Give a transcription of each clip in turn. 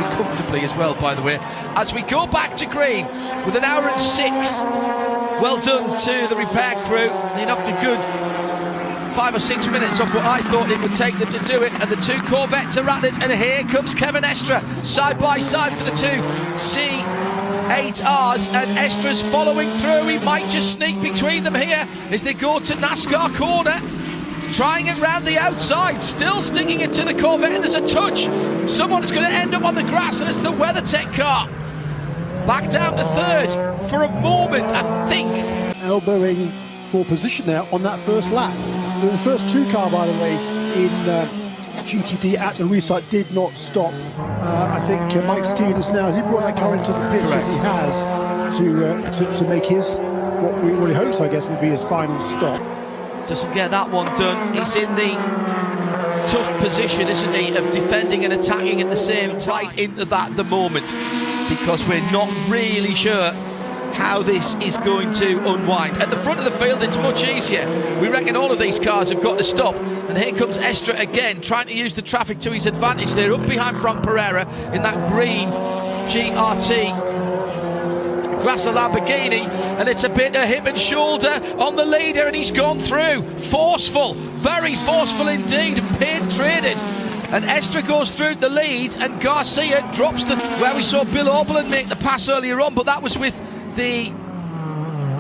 very comfortably as well, by the way. As we go back to green with an hour and 6. Well done to the repair crew. They knocked a good 5 or 6 minutes off what I thought it would take them to do it, and the two Corvettes are at it, and here comes Kevin Estre side by side for the two C8Rs, and Estre's following through. He might just sneak between them here as they go to NASCAR corner, trying it round the outside, still sticking it to the Corvette, and there's a touch. Someone is going to end up on the grass, and it's the WeatherTech car. Back down to third for a moment, I think. Elbowing for position there on that first lap. The first two car, by the way, in GTD at the restart did not stop. I think Mike Skeeters now, as he brought that car into the pits as he has to make his, what he hopes, I guess, will be his final stop. Doesn't get that one done. He's in the tough position, isn't he, of defending and attacking at the same time. Right into that at the moment, because we're not really sure how this is going to unwind. At the front of the field, it's much easier. We reckon all of these cars have got to stop, and here comes Estre again, trying to use the traffic to his advantage. They're up behind Frank Pereira in that green GRT Grasser Lamborghini, and it's a bit of hip and shoulder on the leader, and he's gone through. Forceful, very forceful indeed, paid traded. And Estre goes through the lead, and Garcia drops to where we saw Bill Oberlin make the pass earlier on, but that was with the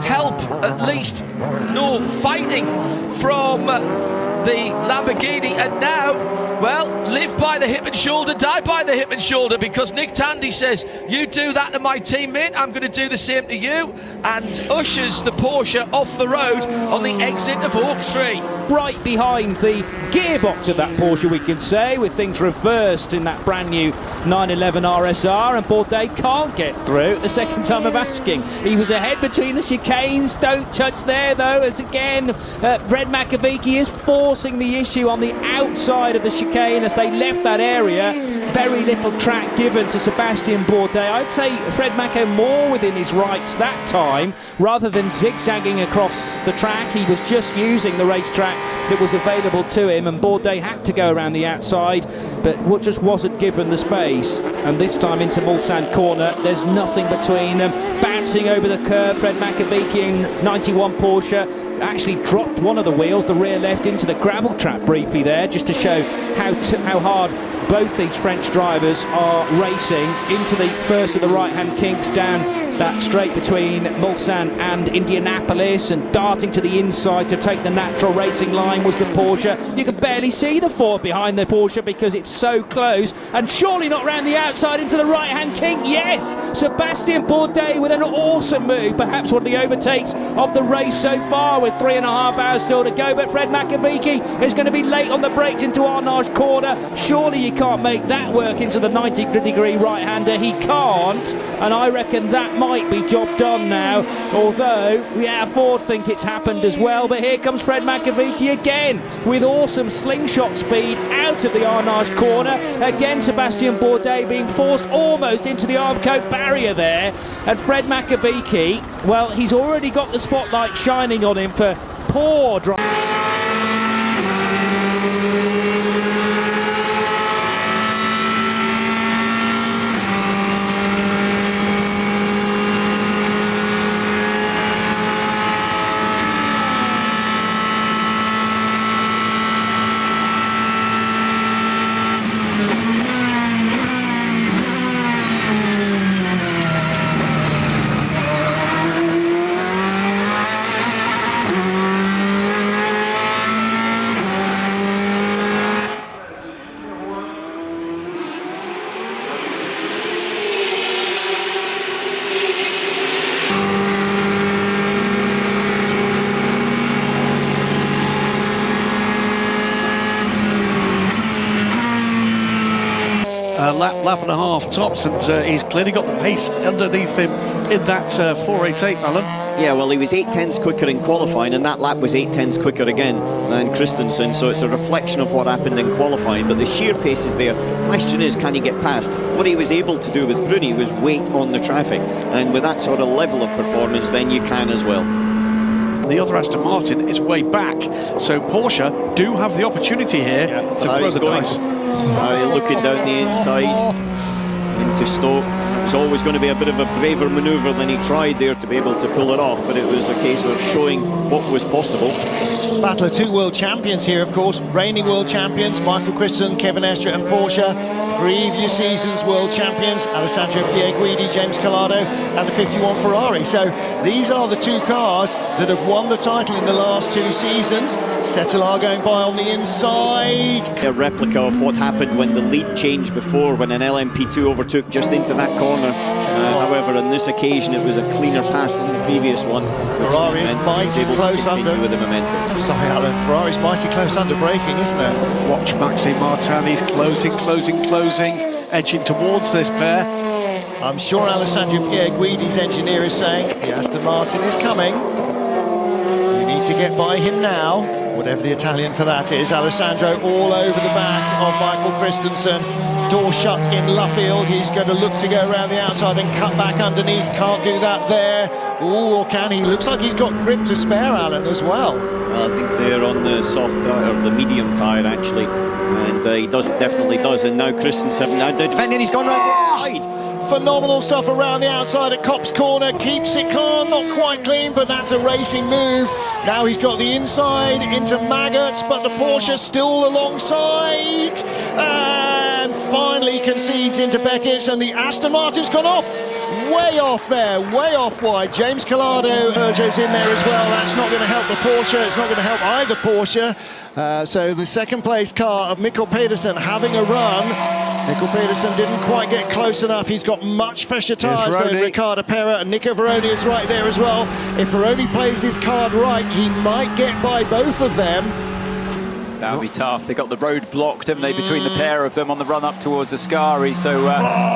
help, at least, no fighting from the Lamborghini. And now, well, live by the hip and shoulder, die by the hip and shoulder, because Nick Tandy says, you do that to my teammate, I'm going to do the same to you, and ushers the Porsche off the road on the exit of Oak Tree. Right behind the gearbox of that Porsche, we can say, with things reversed in that brand new 911 RSR, and Bourdais can't get through at the second time of asking. He was ahead between the chicanes, don't touch there though, as again Fred McAveeky is forcing the issue on the outside of the chicane as they left that area. Very little track given to Sebastian Bourdais. I'd say Fred Macco more within his rights that time, rather than zigzagging across the track. He was just using the racetrack that was available to him, and Bourdais had to go around the outside, but just wasn't given the space. And this time into Mulsanne corner, there's nothing between them. Bouncing over the curve, Fred McAveeky in 91 Porsche actually dropped one of the wheels, the rear left, into the gravel trap briefly there, just to show how hard both these French drivers are racing into the first of the right-hand kinks down that straight between Mulsanne and Indianapolis, and darting to the inside to take the natural racing line was the Porsche. You can barely see the Ford behind the Porsche because it's so close, and surely not round the outside into the right-hand kink. Yes, Sebastian Bourdais with an awesome move, perhaps one of the overtakes of the race so far, with 3.5 hours still to go. But Fred McAveeky is going to be late on the brakes into Arnage corner. Surely you can't make that work into the 90-degree right-hander. He can't, and I reckon that might be job done now, although yeah, Ford think it's happened as well. But here comes Fred McAveeky again with awesome slingshot speed out of the Arnage corner. Again, Sebastian Bourdais being forced almost into the Armco barrier there, and Fred McAveeky, well, he's already got the spotlight shining on him for poor driving. Lap and a half tops, and he's clearly got the pace underneath him in that 488, Alan. Yeah, well, he was 8/10ths quicker in qualifying, and that lap was 8/10ths quicker again than Christensen, so it's a reflection of what happened in qualifying. But the sheer pace is there. Question is, can he get past? What he was able to do with Bruni was wait on the traffic, and with that sort of level of performance, then you can as well. The other Aston Martin is way back, so Porsche do have the opportunity here to throw the dice. Looking down the inside. to Stowe. It was always going to be a bit of a braver manoeuvre than he tried there to be able to pull it off, but it was a case of showing what was possible. Battle of two world champions here, of course. Reigning world champions, Michael Christensen, Kevin Estre and Porsche. Previous season's world champions, Alessandro Pierguidi, James Calado, and the 51 Ferrari. So these are the two cars that have won the title in the last two seasons. Settelar going by on the inside. A replica of what happened when the lead changed before, when an LMP2 overtook just into that corner. However, on this occasion, it was a cleaner pass than the previous one. Ferrari is mighty close under. With the momentum. Sorry, Alan. Ferrari's mighty close under braking, isn't it? Watch Maxime Martin, he's closing, edging towards this pair. I'm sure Alessandro Pierguidi's engineer is saying the Aston Martin is coming. You need to get by him now, whatever the Italian for that is. Alessandro all over the back of Michael Christensen. Door shut in Luffield. He's going to look to go around the outside and cut back underneath. Can't do that there. Ooh, or can he? Looks like he's got grip to spare, Alan, as well. Well, I think they're on the soft tyre, or the medium tyre actually, and he definitely does. And now Christensen, now defending, he's gone round the outside. Phenomenal stuff around the outside at Copse Corner. Keeps it calm, not quite clean, but that's a racing move. Now he's got the inside into Maggots, but the Porsche still alongside. And finally concedes into Beckett's, and the Aston Martin's gone off. Way off there, way off wide. James Calado, Urjo's in there as well. That's not going to help the Porsche. It's not going to help either Porsche. So the second place car of Mikkel Pedersen having a run. Mikkel Pedersen didn't quite get close enough. He's got much fresher tyres than Riccardo Pera, and Nico Veroni is right there as well. If Veroni plays his card right, he might get by both of them. That would be tough. They got the road blocked, haven't they, between the pair of them on the run up towards Ascari. So,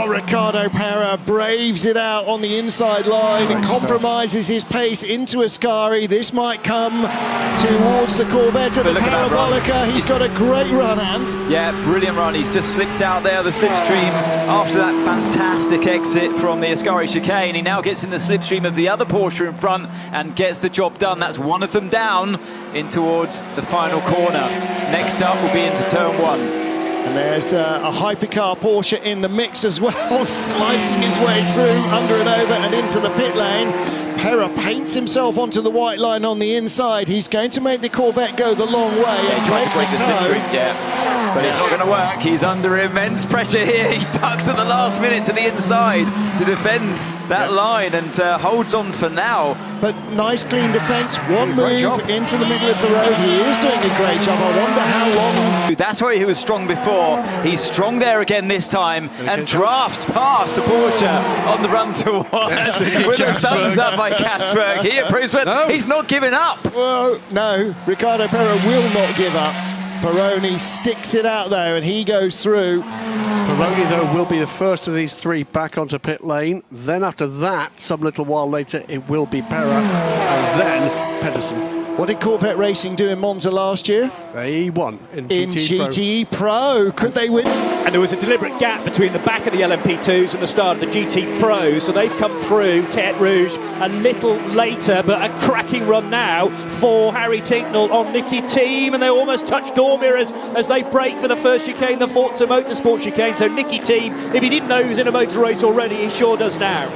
Riccardo Pera braves it out on the inside line and compromises his pace into Ascari. This might come towards the Corvette at the Parabolica. He's got a great run, Ant. Yeah, brilliant run. He's just slipped out there, the slipstream, after that fantastic exit from the Ascari chicane. He now gets in the slipstream of the other Porsche in front and gets the job done. That's one of them down in towards the final corner. Next up will be into turn one. And there's a hypercar Porsche in the mix as well, slicing his way through, under and over and into the pit lane. Pera paints himself onto the white line on the inside. He's going to make the Corvette go the long way. He's trying to break the slipstream, yeah. But it's not going to work. He's under immense pressure here. He ducks at the last minute to the inside to defend that line and holds on for now. But nice clean defence, one move into the middle of the road. He is doing a great job. I wonder how long. That's where he was strong before. He's strong there again this time and drafts past the Porsche on the run towards with a thumbs up by Kasberg. He approves, but he's not giving up. Well, no, Riccardo Pera will not give up. Peroni sticks it out though, and he goes through. Peroni, though, will be the first of these three back onto pit lane. Then after that, some little while later, it will be Pera, and then Pedersen. What did Corvette Racing do in Monza last year? They won in GTE Pro. Could they win? And there was a deliberate gap between the back of the LMP2s and the start of the GT Pro, so they've come through Tête Rouge a little later, but a cracking run now for Harry Tincknell on Nicky Team, and they almost touch door mirrors as they break for the first chicane, the Forza Motorsport chicane. So Nicky Team, if he didn't know he was in a motor race already, he sure does now.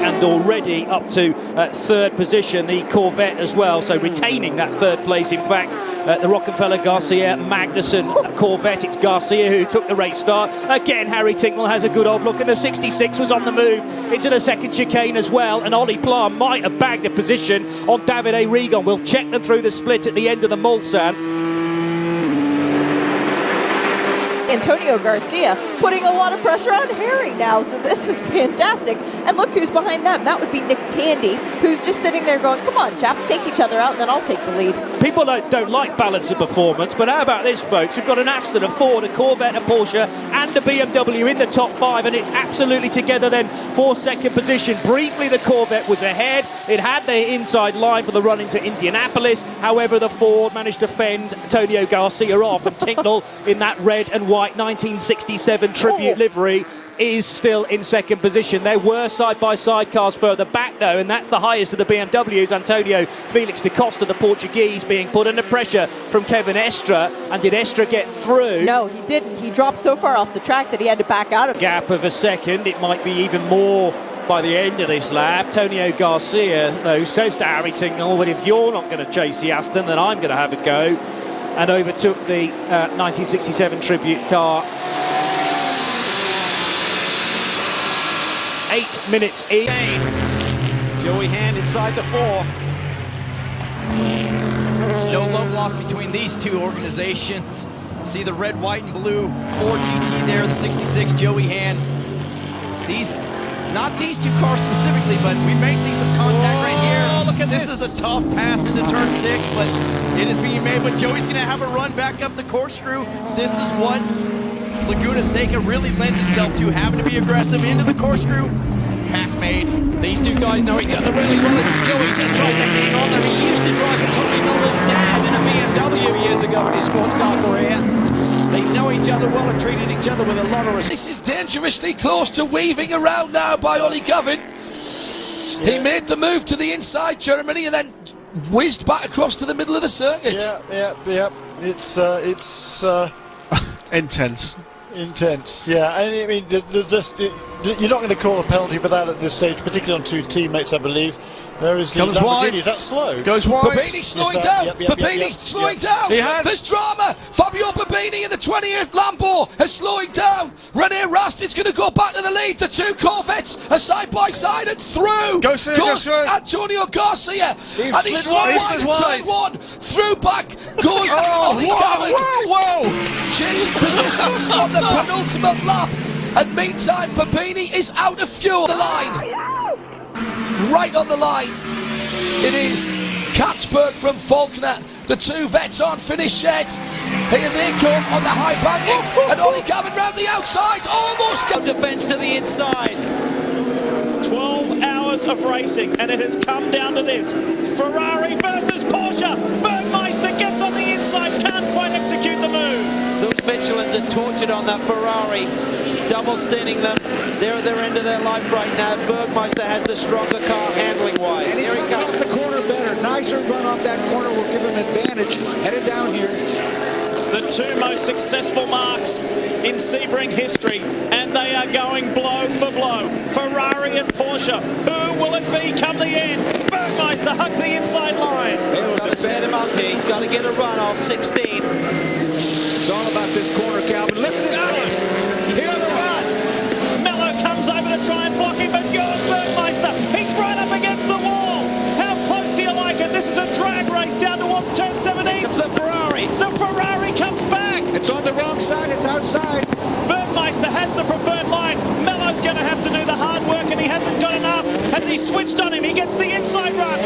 And already up to third position, the Corvette as well, so retaining that third place. In fact, the Rockefeller, Garcia, Magnussen, Corvette, it's Garcia who took the race start. Again, Harry Tincknell has a good old look, and the 66 was on the move into the second chicane as well, and Ollie Plam might have bagged a position on Davide Rigon. We'll check them through the split at the end of the Mulsanne. Antonio Garcia putting a lot of pressure on Harry now, so this is fantastic. And look who's behind them. That would be Nick Tandy, who's just sitting there going, come on, chaps, take each other out, and then I'll take the lead. People don't like balance of performance, but how about this, folks? We've got an Aston, a Ford, a Corvette, a Porsche, and a BMW in the top five, and it's absolutely together then for second position. Briefly, the Corvette was ahead. It had the inside line for the run into Indianapolis. However, the Ford managed to fend Antonio Garcia off, and Tincknell in that red and white 1967 tribute livery is still in second position. There were side-by-side cars further back though, and that's the highest of the BMWs. Antonio Felix da Costa, the Portuguese, being put under pressure from Kevin Estre. And did Estre get through? No, he didn't. He dropped so far off the track that he had to back out of it. Gap of a second. It might be even more by the end of this lap. Antonio Garcia, though, says to Harrington, oh, but if you're not going to chase the Aston, then I'm going to have a go. And overtook the 1967 tribute car. 8 minutes in. Joey Hand inside the 4. No love lost between these two organizations. See the red, white, and blue Ford GT there, the 66 Joey Hand. Not these two cars specifically, but we may see some contact right here. Look at this. This is a tough pass into turn 6, but it is being made. But Joey's going to have a run back up the corkscrew. This is what Laguna Seca really lends itself to, having to be aggressive into the corkscrew. Pass made. These two guys know each other really well. Joey just tried to hang on there. He used to drive for Tony Miller's dad in a BMW years ago in his sports car career. They know each other well and treated each other with a lot of respect. This is dangerously close to weaving around now by Ollie Govan. He made the move to the inside, Germany, and then whizzed back across to the middle of the circuit. Yeah. It's Intense. intense. Yeah, I mean, you're not going to call a penalty for that at this stage, particularly on two teammates, I believe. There is the Comes wide. Is that slow? Goes wide. Babini's slowing down. Yep, Babini's slowing down. He has. There's drama. Fabio Babini in the 20th Lambo is slowing down. Rene Rast is going to go back to the lead. The two Corvettes are side by side and through. Goes Antonio Garcia. And he's wide. wide in turn 1. Through back goes Ollie Govan. Whoa! Changing positions on the penultimate lap. And meantime, Babini is out of fuel. The line. Right on the line. It is Katzberg from Faulkner. The two vets aren't finished yet. Here they come on the high banking. And Ollie Govan round the outside. Almost got Defense to the inside. 12 hours of racing, and it has come down to this. Ferrari versus Porsche. Bergmeister gets on the inside, can't quite execute the move. Those Michelins are tortured on that Ferrari, double stinning them. They're at their end of their life right now. Bergmeister has the stronger car handling-wise. And he comes off the corner better. Nicer run off that corner will give him an advantage. Headed down here. The two most successful marks in Sebring history, and they are going blow for blow. Ferrari and Porsche. Who will it be come the end? Bergmeister hugs the inside line. He's got to set him up here. He's got to get a run off 16. It's all about this corner, Calvin. Look at this run. Here's the run. Mello comes over to try and block him, but Bergmeister, he's right up against the wall. How close do you like it? This is a drag race down towards turn 17. Comes the Ferrari. The Ferrari comes back. It's on the wrong side. It's outside. Bergmeister has the preferred line. Mello's going to have to do the hard work, and he hasn't got enough. Has he switched on him? He gets the inside run.